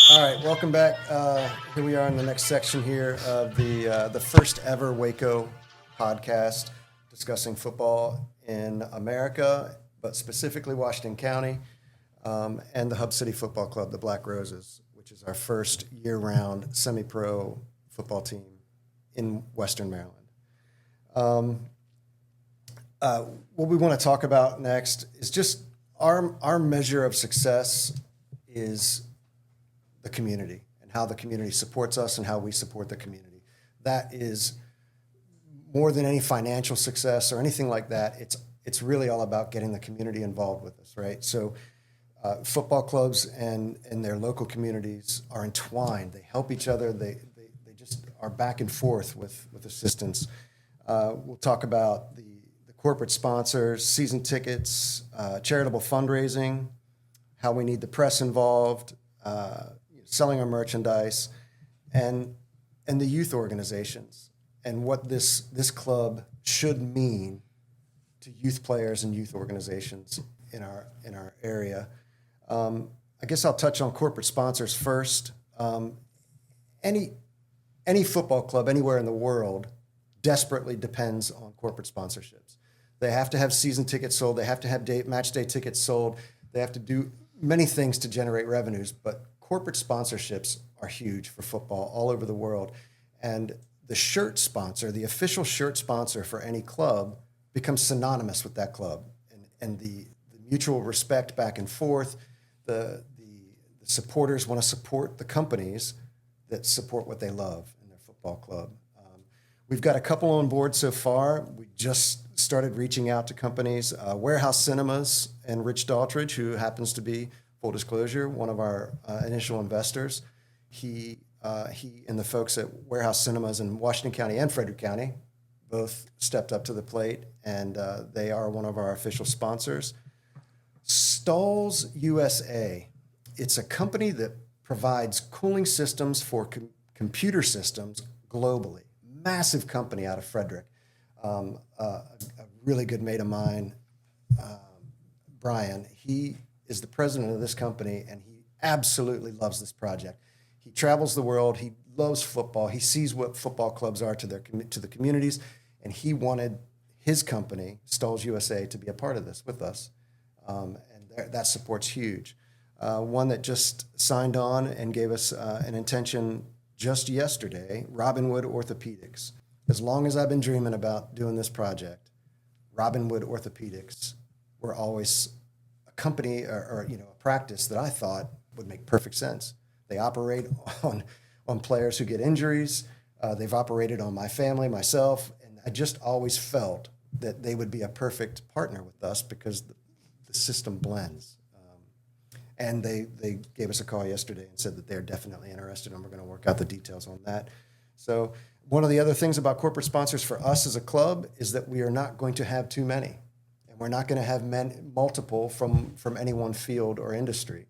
All right, welcome back. Here we are in the next section here of the first ever WACO podcast discussing football in America, but specifically Washington County and the Hub City Football Club, the Black Roses, which is our first year-round semi-pro football team in Western Maryland. What we want to talk about next is just our measure of success is the community and how the community supports us and how we support the community. That is more than any financial success or anything like that. It's really all about getting the community involved with us, right? So football clubs and their local communities are entwined. They help each other. They just are back and forth with assistance. We'll talk about the corporate sponsors, season tickets, charitable fundraising, how we need the press involved, selling our merchandise, and the youth organizations, and what this club should mean to youth players and youth organizations in our area. I guess I'll touch on corporate sponsors first. Any football club anywhere in the world desperately depends on corporate sponsorships. They have to have season tickets sold. They have to have match day tickets sold. They have to do many things to generate revenues, but corporate sponsorships are huge for football all over the world. And the shirt sponsor, the official shirt sponsor for any club, becomes synonymous with that club. And the mutual respect back and forth, the supporters want to support the companies that support what they love in their football club. We've got a couple on board so far. We just started reaching out to companies. Warehouse Cinemas and Rich Daltridge, who happens to be, full disclosure, one of our initial investors. He and the folks at Warehouse Cinemas in Washington County and Frederick County both stepped up to the plate, and they are one of our official sponsors. Stolls USA. It's a company that provides cooling systems for computer systems globally. Massive company out of Frederick. A really good mate of mine, Brian, he is the president of this company, and he absolutely loves this project. He travels the world. He loves football. He sees what football clubs are to the communities, and he wanted his company, Stolls USA, to be a part of this with us. And that support's huge. One that just signed on and gave us an intention just yesterday, Robinwood Orthopedics. As long as I've been dreaming about doing this project, Robinwood Orthopedics were always a company or a practice that I thought would make perfect sense. They operate on players who get injuries. They've operated on my family, myself, and I just always felt that they would be a perfect partner with us because the system blends. And they gave us a call yesterday and said that they're definitely interested, and we're going to work out the details on that. So one of the other things about corporate sponsors for us as a club is that we are not going to have too many, and we're not going to have multiple from any one field or industry.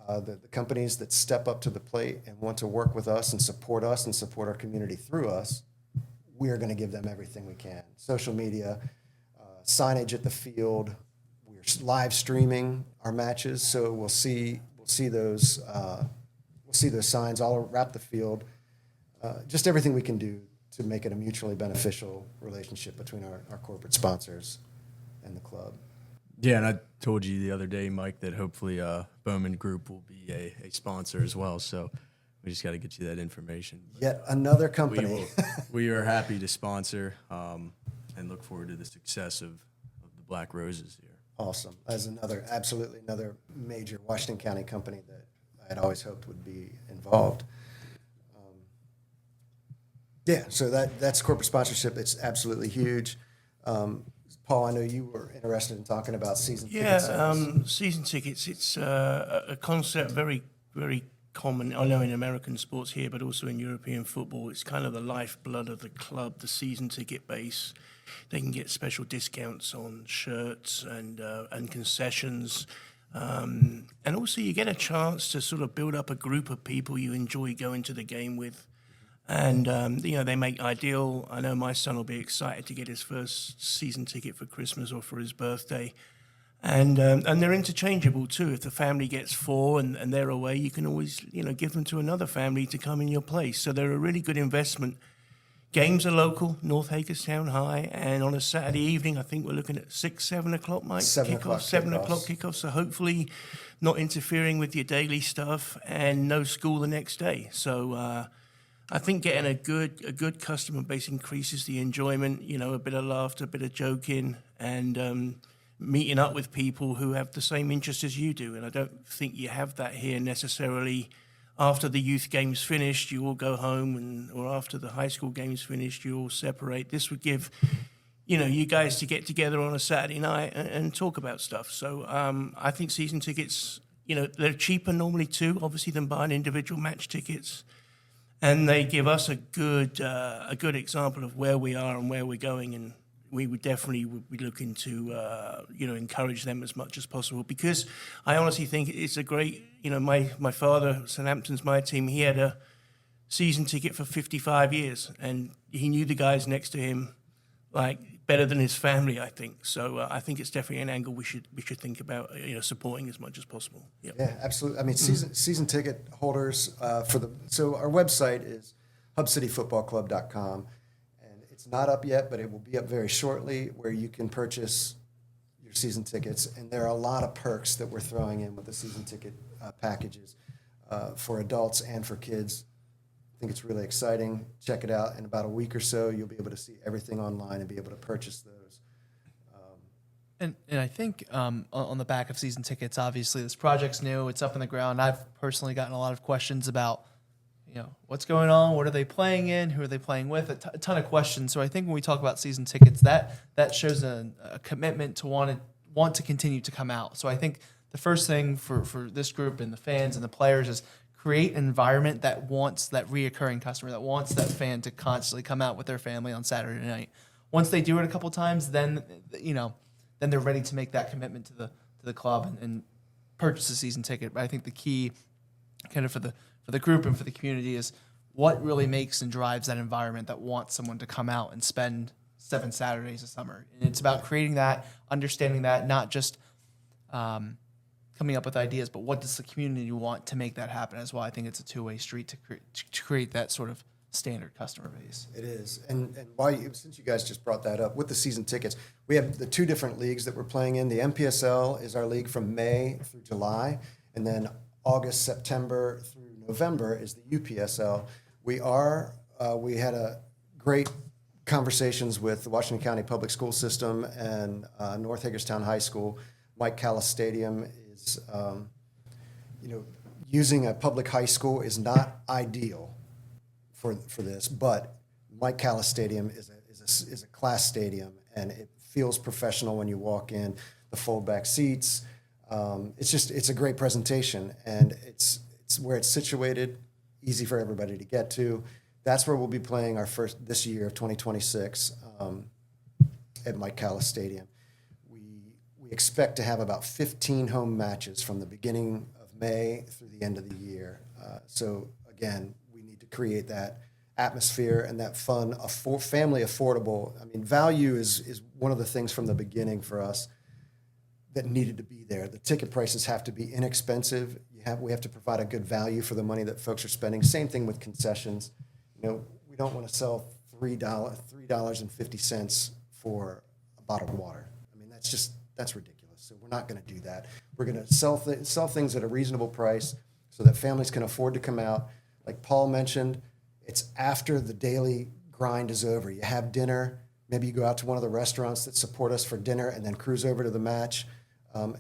The companies that step up to the plate and want to work with us and support our community through us, we are going to give them everything we can. Social media, signage at the field. We're live streaming our matches, so we'll see those signs all wrap the field. Just everything we can do to make it a mutually beneficial relationship between our corporate sponsors and the club. Yeah, and I told you the other day, Mike, that hopefully Bowman Group will be a sponsor as well. So we just got to get you that information. But yet another company. We are happy to sponsor and look forward to the success of the Black Roses here. Awesome. As absolutely another major Washington County company that I had always hoped would be involved. So that's corporate sponsorship. It's absolutely huge. Paul, I know you were interested in talking about season tickets. Season tickets. It's a concept very, very common. I know in American sports here, but also in European football. It's kind of the lifeblood of the club, the season ticket base. They can get special discounts on shirts and concessions. And also you get a chance to sort of build up a group of people you enjoy going to the game with. And, they make ideal. I know my son will be excited to get his first season ticket for Christmas or for his birthday. And they're interchangeable too. If the family gets 4 and they're away, you can always give them to another family to come in your place. So they're a really good investment. Games are local, North Hagerstown High, and on a Saturday evening, I think we're looking at 6, 7 o'clock, Mike. 7 o'clock 7 kickoffs. o'clock kickoff. So hopefully, not interfering with your daily stuff, and no school the next day. So I think getting a good customer base increases the enjoyment. A bit of laughter, a bit of joking, and meeting up with people who have the same interests as you do. And I don't think you have that here necessarily. After the youth game's finished, you all go home, or after the high school game's finished, you all separate. This would give, you guys to get together on a Saturday night and talk about stuff. So I think season tickets, they're cheaper normally too, obviously, than buying individual match tickets, and they give us a good example of where we are and where we're going. And we would definitely be looking to, encourage them as much as possible, because I honestly think it's a great, my father, St. Hampton's my team, he had a season ticket for 55 years, and he knew the guys next to him, like, better than his family, I think. So I think it's definitely an angle we should think about, supporting as much as possible. Yep. Yeah, absolutely. I mean, season ticket holders so our website is hubcityfootballclub.com. It's not up yet, but it will be up very shortly, where you can purchase your season tickets. And there are a lot of perks that we're throwing in with the season ticket packages for adults and for kids. I think it's really exciting. Check it out. In about a week or so, you'll be able to see everything online and be able to purchase those. And I think on the back of season tickets, obviously this project's new. It's up in the ground. I've personally gotten a lot of questions about what's going on, what are they playing in, who are they playing with, a ton of questions. So I think when we talk about season tickets, that shows a commitment to want to continue to come out. So I think the first thing for this group and the fans and the players is create an environment that wants that reoccurring customer, that wants that fan to constantly come out with their family on Saturday night. Once they do it a couple times, then they're ready to make that commitment to the club and purchase a season ticket. But I think the key kind of for the group and for the community is what really makes and drives that environment that wants someone to come out and spend 7 Saturdays a summer. And it's about creating that, understanding that, not just coming up with ideas, but what does the community want to make that happen as well. I think it's a two-way street to create that sort of standard customer base. It is. And since you guys just brought that up, with the season tickets, we have the 2 different leagues that we're playing in. The MPSL is our league from May through July, and then August, September through November is the UPSL. We had a great conversations with the Washington County Public School System and North Hagerstown High School. Mike Callis Stadium is, using a public high school is not ideal for this, but Mike Callis Stadium is a class stadium, and it feels professional when you walk in. The fold-back seats. It's a great presentation, and it's where it's situated, easy for everybody to get to. That's where we'll be playing our first this year of 2026 at Mike Callis Stadium. We expect to have about 15 home matches from the beginning of May through the end of the year. So again, we need to create that atmosphere and that fun, family affordable. I mean, value is one of the things from the beginning for us that needed to be there. The ticket prices have to be inexpensive. We have to provide a good value for the money that folks are spending. Same thing with concessions. We don't want to sell $3.50 for a bottle of water. I mean, that's ridiculous. So we're not going to do that. We're going to sell things at a reasonable price so that families can afford to come out. Like Paul mentioned, it's after the daily grind is over. You have dinner. Maybe you go out to one of the restaurants that support us for dinner and then cruise over to the match.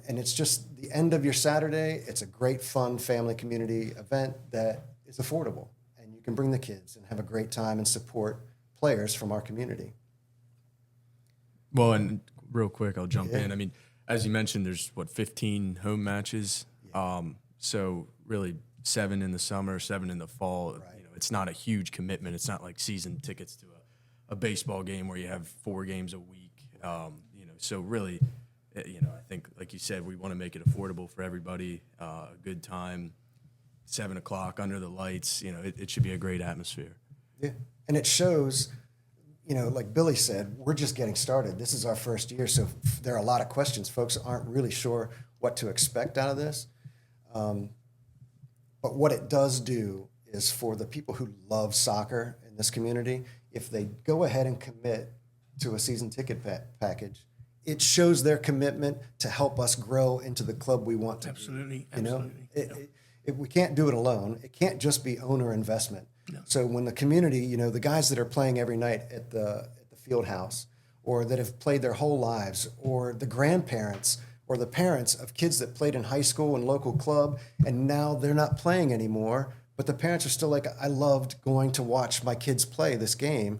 And it's just the end of your Saturday. It's a great, fun family community event that is affordable. And you can bring the kids and have a great time and support players from our community. Well, and real quick, I'll jump in. I mean, as you mentioned, there's, 15 home matches? Yeah. So really 7 in the summer, 7 in the fall. Right. It's not a huge commitment. It's not like season tickets to a baseball game where you have 4 games a week. So really, I think, like you said, we want to make it affordable for everybody, a good time, 7 o'clock under the lights. It should be a great atmosphere. Yeah, and it shows, like Billy said, we're just getting started. This is our first year, so there are a lot of questions. Folks aren't really sure what to expect out of this. But what it does do is for the people who love soccer in this community, if they go ahead and commit to a season ticket package, it shows their commitment to help us grow into the club we want to Absolutely, be. You know? absolutely. We can't do it alone. It can't just be owner investment. No. So when the community, the guys that are playing every night at the field house, or that have played their whole lives, or the grandparents or the parents of kids that played in high school and local club, and now they're not playing anymore, but the parents are still like, I loved going to watch my kids play this game.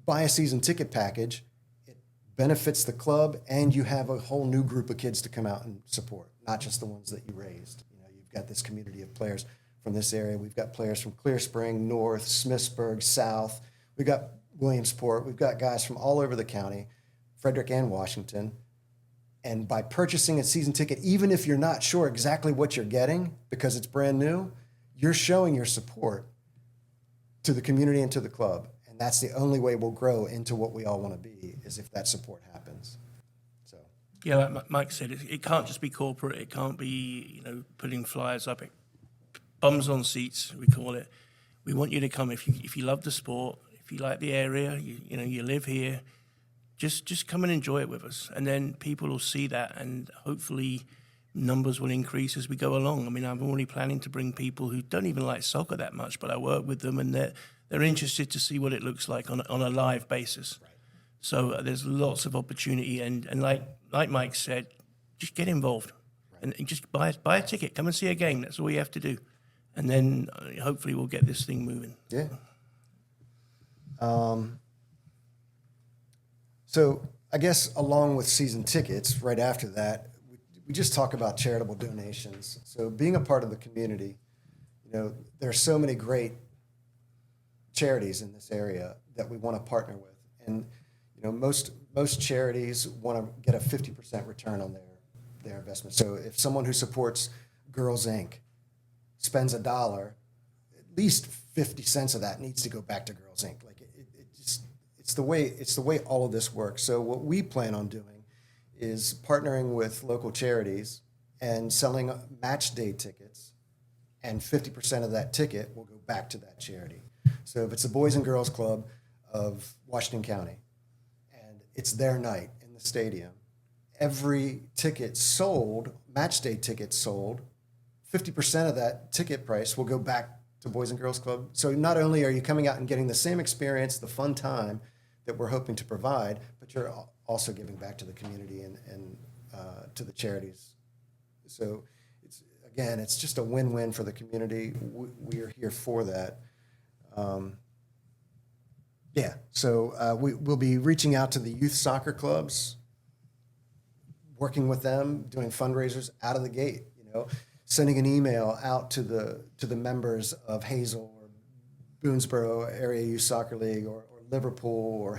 Buy a season ticket package. It benefits the club, and you have a whole new group of kids to come out and support, not just the ones that you raised. You've got this community of players from this area. We've got players from Clear Spring, North, Smithsburg, South. We've got Williamsport. We've got guys from all over the county, Frederick and Washington. And by purchasing a season ticket, even if you're not sure exactly what you're getting because it's brand new, you're showing your support to the community and to the club. And that's the only way we'll grow into what we all want to be, is if that support happens. So, yeah, like Mike said, it can't just be corporate. It can't be, putting flyers up. Bums on seats, we call it. We want you to come if you love the sport, if you like the area, you live here. Just come and enjoy it with us, and then people will see that, and hopefully numbers will increase as we go along. I mean, I'm already planning to bring people who don't even like soccer that much, but I work with them, and they're interested to see what it looks like on a live basis. Right. So there's lots of opportunity, and like Mike said, just get involved, right. and just buy a ticket, come and see a game. That's all you have to do, and then hopefully we'll get this thing moving. Yeah. So I guess along with season tickets, right after that, we just talk about charitable donations. So being a part of the community, there are so many great charities in this area that we want to partner with. And, most charities want to get a 50% return on their investment. So if someone who supports Girls Inc. spends $1, at least 50 cents of that needs to go back to Girls Inc. It's the way all of this works. So what we plan on doing is partnering with local charities and selling match day tickets, and 50% of that ticket will go back to that charity. So if it's the Boys and Girls Club of Washington County and it's their night in the stadium, every ticket sold, match day ticket sold, 50% of that ticket price will go back to Boys and Girls Club. So not only are you coming out and getting the same experience, the fun time that we're hoping to provide, but you're also giving back to the community and to the charities. So it's just a win-win for the community. We are here for that. So we'll be reaching out to the youth soccer clubs, working with them, doing fundraisers out of the gate, sending an email out to the members of Hazel or Boonesboro Area Youth Soccer League or Liverpool or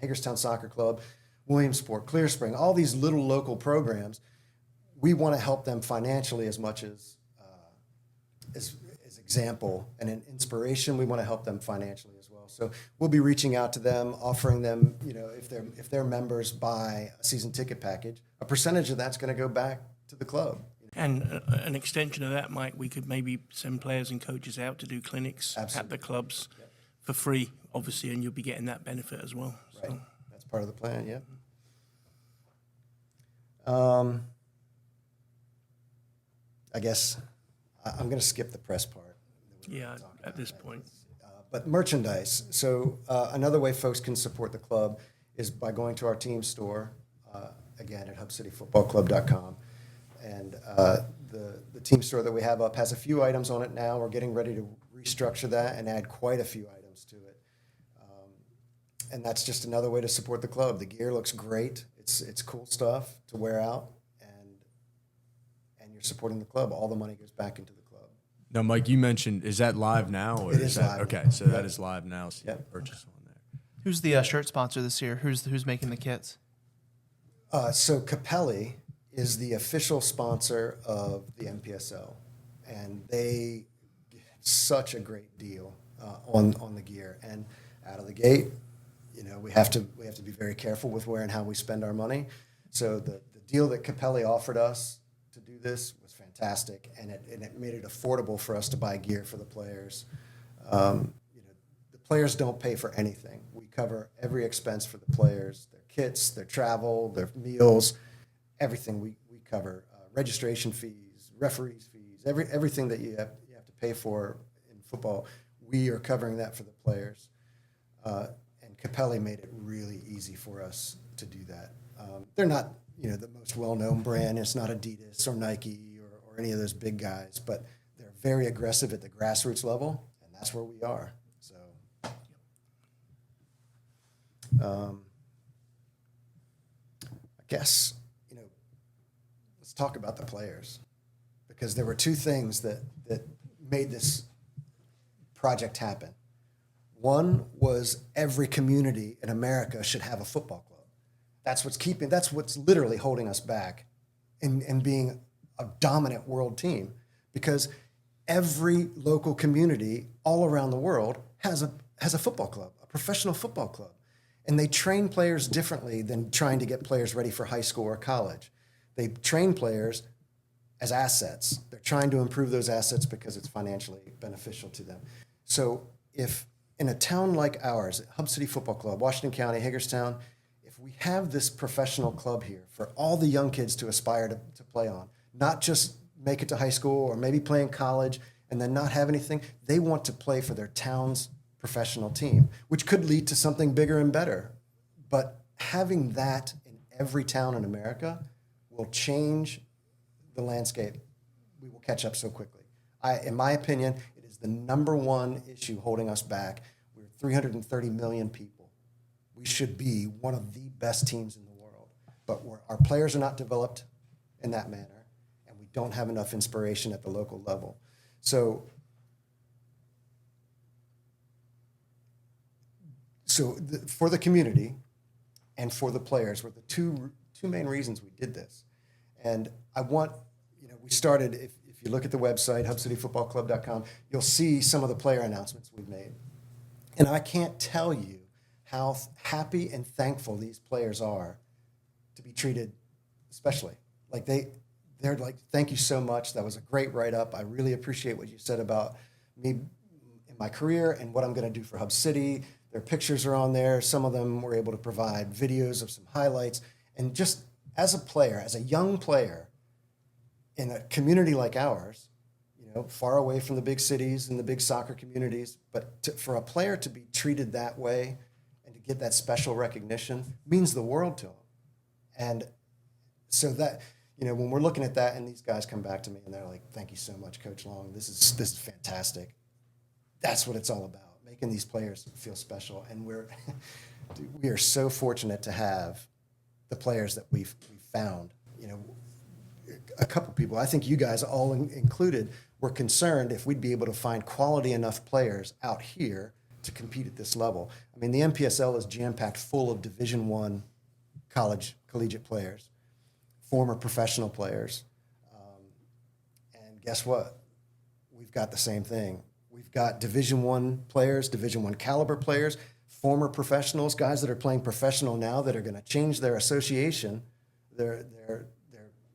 Hagerstown Soccer Club, Williamsport, Clear Spring, all these little local programs. We want to help them financially as much as example and an inspiration. We want to help them financially as well. So we'll be reaching out to them, offering them, if their members buy a season ticket package, a percentage of that's going to go back to the club. And an extension of that, Mike, we could maybe send players and coaches out to do clinics at the clubs for free, obviously, and you'll be getting that benefit as well. Right. So. That's part of the plan, yeah. I guess I'm going to skip the press part. Yeah, at this point. But merchandise. So another way folks can support the club is by going to our team store, again, at hubcityfootballclub.com. And the team store that we have up has a few items on it now. We're getting ready to restructure that and add quite a few items to it. And that's just another way to support the club. The gear looks great. It's cool stuff to wear out, and you're supporting the club. All the money goes back into the club. Now, Mike, you mentioned, is that live now? Or it is live. Okay, so that is live now, so you can purchase on there. Who's the shirt sponsor this year? Who's making the kits? So Capelli is the official sponsor of the MPSL, and they get such a great deal on the gear. And out of the gate, we have to be very careful with where and how we spend our money. So the deal that Capelli offered us to do this was fantastic, and it made it affordable for us to buy gear for the players. The players don't pay for anything. We cover every expense for the players, their kits, their travel, their meals, everything we cover. Registration fees, referees fees, everything that you have to pay for in football, we are covering that for the players. And Capelli made it really easy for us to do that. They're not, the most well-known brand. It's not Adidas or Nike or any of those big guys, but they're very aggressive at the grassroots level, and that's where we are. So, I guess, let's talk about the players, because there were two things that made this project happen. One was every community in America should have a football club. That's what's literally holding us back in being a dominant world team, because every local community all around the world has a football club, a professional football club. And they train players differently than trying to get players ready for high school or college. They train players as assets. They're trying to improve those assets because it's financially beneficial to them. So if in a town like ours, Hub City Football Club, Washington County, Hagerstown, if we have this professional club here for all the young kids to aspire to play on, not just make it to high school or maybe play in college and then not have anything, they want to play for their town's professional team, which could lead to something bigger and better. But having that in every town in America will change the landscape. We will catch up so quickly. In my opinion, it is the number one issue holding us back. We're 330 million people. We should be one of the best teams in the world, but our players are not developed in that manner, and we don't have enough inspiration at the local level. So for the community and for the players were the two main reasons we did this. And I want, we started, if you look at the website, hubcityfootballclub.com, you'll see some of the player announcements we've made. And I can't tell you how happy and thankful these players are to be treated especially. Like they're like, thank you so much. That was a great write-up. I really appreciate what you said about me in my career and what I'm going to do for Hub City. Their pictures are on there. Some of them were able to provide videos of some highlights. And just as a player, as a young player in a community like ours, far away from the big cities and the big soccer communities, but for a player to be treated that way and to get that special recognition means the world to them. And so that, when we're looking at that and these guys come back to me and they're like, thank you so much, Coach Long. This is fantastic. That's what it's all about. Making these players feel special, and we are so fortunate to have the players that we've found. A couple people, I think you guys all included, were concerned if we'd be able to find quality enough players out here to compete at this level. I mean, the MPSL is jam-packed full of Division I collegiate players, former professional players, and guess what? We've got the same thing. We've got Division I players, Division I caliber players, former professionals, guys that are playing professional now that are going to change their association, their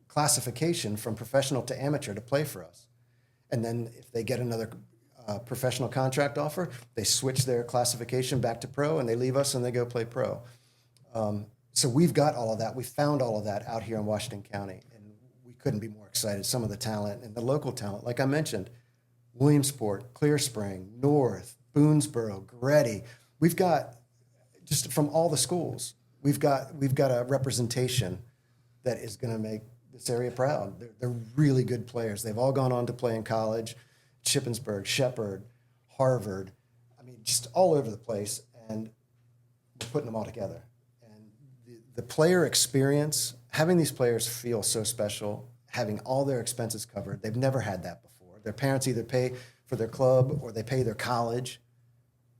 classification from professional to amateur to play for us. And then if they get another professional contract offer, they switch their classification back to pro and they leave us and they go play pro. So we've got all of that. We found all of that out here in Washington County, and we couldn't be more excited. Some of the talent and the local talent, like I mentioned, Williamsport, Clear Spring, North, Boonesboro, Goretti. We've got, just from all the schools, we've got a representation that is going to make this area proud. They're really good players. They've all gone on to play in college, Shippensburg, Shepherd, Harvard. I mean, just all over the place, and we're putting them all together. And the player experience, having these players feel so special, having all their expenses covered, they've never had that before. Their parents either pay for their club or they pay their college,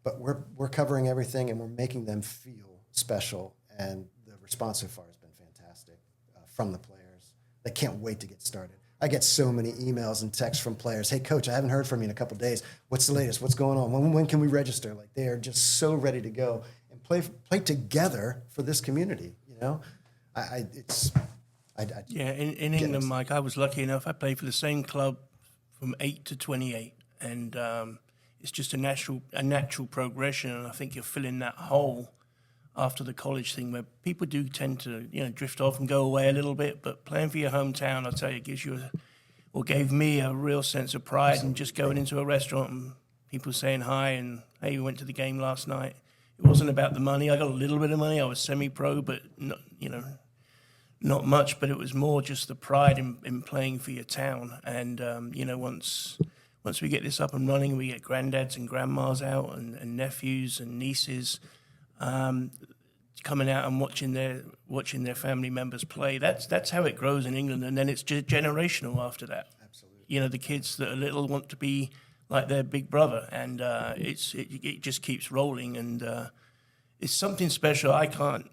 but we're covering everything and we're making them feel special. And the response so far has been fantastic from the players. They can't wait to get started. I get so many emails and texts from players. Hey, coach, I haven't heard from you in a couple of days. What's the latest? What's going on? When can we register? Like, they are just so ready to go and play together for this community. You know, Yeah, in England, Mike, I was lucky enough. I played for the same club from 8 to 28, and it's just a natural progression. And I think you're filling that hole after the college thing, where people do tend to drift off and go away a little bit. But playing for your hometown, I tell you, gave me a real sense of pride. And just going into a restaurant and people saying hi and hey, we went to the game last night. It wasn't about the money. I got a little bit of money. I was semi-pro, but not much, but it was more just the pride in playing for your town. And, once we get this up and running, we get granddads and grandmas out and nephews and nieces coming out and watching their family members play. That's how it grows in England. And then it's just generational after that. Absolutely. The kids that are little want to be like their big brother. And it just keeps rolling. And it's something special. I can't,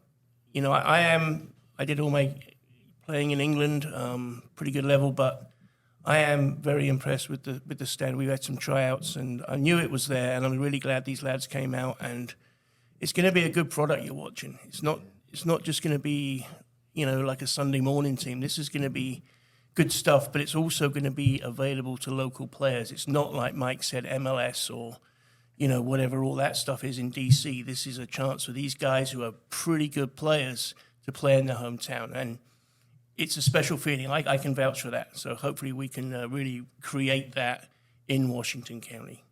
I did all my playing in England, pretty good level, but I am very impressed with the stand. We had some tryouts, and I knew it was there, and I'm really glad these lads came out. And it's going to be a good product you're watching. It's not just going to be like a Sunday morning team. This is going to be good stuff, but it's also going to be available to local players. It's not like Mike said, MLS or whatever all that stuff is in DC. This is a chance for these guys who are pretty good players to play in their hometown, and it's a special feeling. I can vouch for that. So hopefully we can really create that in Washington County.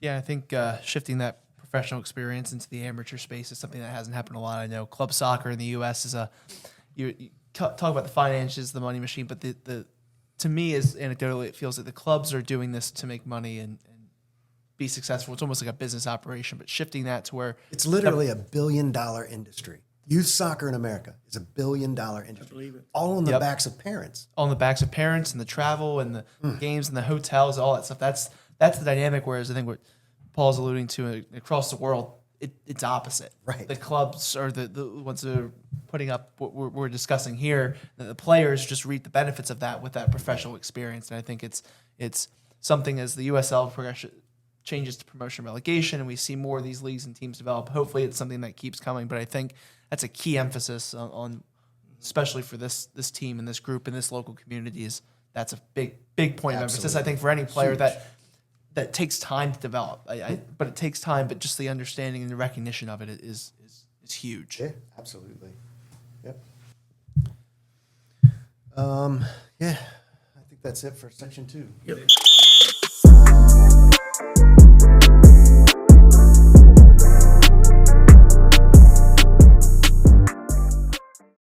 Yeah, I think shifting that professional experience into the amateur space is something that hasn't happened a lot. I know club soccer in the U.S. is you talk about the finances, the money machine, but the to me, is anecdotally, it feels like the clubs are doing this to make money and be successful. It's almost like a business operation, but shifting that to where it's literally $1 billion industry. Youth soccer in America is $1 billion industry. I believe it. All on the backs of parents. On the backs of parents and the travel and the games and the hotels, all that stuff. That's the dynamic. Whereas I think what Paul's alluding to across the world, it's opposite. Right. The clubs are the ones that are putting up what we're discussing here. The players just reap the benefits of that with that professional experience. And I think it's something as the USL progression changes to promotion and relegation, and we see more of these leagues and teams develop. Hopefully, it's something that keeps coming. But I think that's a key emphasis on especially for this team and this group and this local community. Is that's a big point of emphasis. I think for any player that takes time to develop. But it takes time. But just the understanding and the recognition of it is huge. Yeah, absolutely. Yep. Yeah, I think that's it for section 2. Yep.